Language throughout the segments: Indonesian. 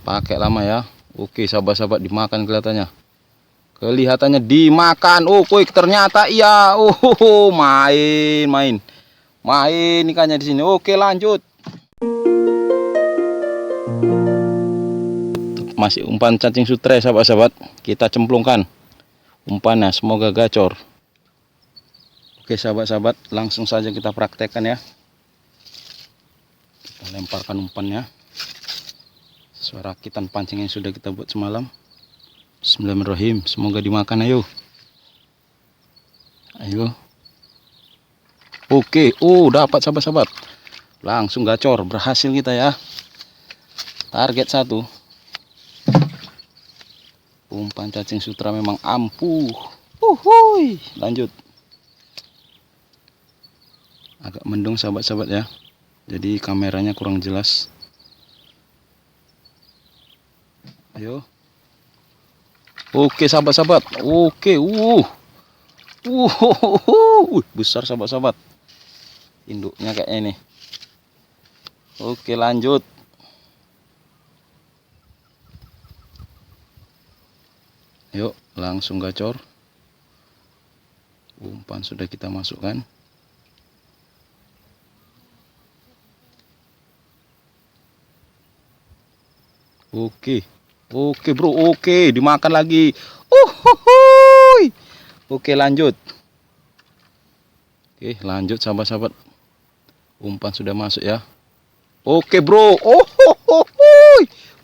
pakai lama ya. Oke sahabat-sahabat, dimakan kelihatannya dimakan. Oh koi, ternyata iya. Oh main ikannya di sini. Oke lanjut. Masih umpan cacing sutra sahabat-sahabat, kita cemplungkan umpannya, semoga gacor. Oke sahabat-sahabat, langsung saja kita praktekkan ya. Kita lemparkan umpannya sesuai rakitan pancing yang sudah kita buat semalam. Bismillahirrahmanirrahim, semoga dimakan. Ayo. Oke, dapat sahabat-sahabat, langsung gacor, berhasil kita ya. Target 1. Umpan cacing sutra memang ampuh. Lanjut. Agak mendung sahabat-sahabat ya, jadi kameranya kurang jelas. Ayo. Oke sahabat-sahabat. Oke. Besar sahabat-sahabat. Induknya kayak ini. Oke lanjut. Yuk langsung gacor. Umpan sudah kita masukkan. Oke bro, oke dimakan lagi. Oke lanjut. Oke lanjut sahabat-sahabat, umpan sudah masuk ya. Oke bro,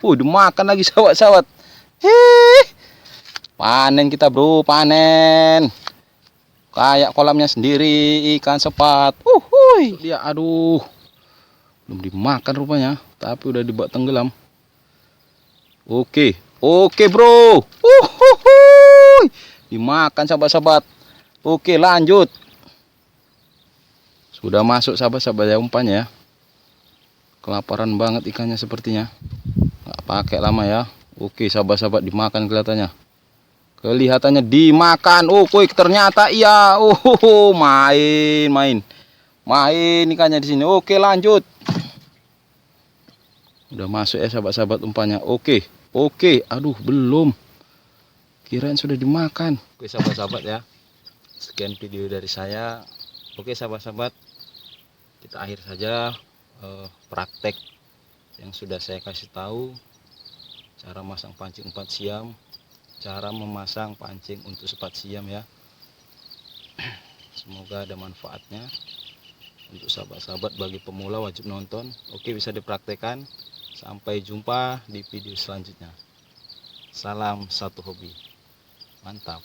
dimakan lagi sahabat-sahabat. Panen kita bro, panen. Kayak kolamnya sendiri, ikan sepat. Dia, aduh, belum dimakan rupanya, tapi udah dibuat tenggelam. Oke bro, dimakan sahabat-sahabat. Oke lanjut. Sudah masuk sahabat-sahabat ya umpannya ya. Kelaparan banget ikannya sepertinya, nggak pakai lama ya. Oke sahabat-sahabat, dimakan kelihatannya dimakan. Ternyata iya. Main ikannya di sini. Oke lanjut. Udah masuk ya sahabat-sahabat umpannya. Oke. Aduh belum, kirain sudah dimakan. Oke sahabat-sahabat ya, sekian video dari saya. Oke sahabat-sahabat, kita akhir saja praktek yang sudah saya kasih tahu. Cara masang pancing umpan siam, cara memasang pancing untuk sepat siam ya. Semoga ada manfaatnya untuk sahabat-sahabat. Bagi pemula wajib nonton. Oke, bisa dipraktekkan. Sampai jumpa di video selanjutnya. Salam satu hobi, mantap.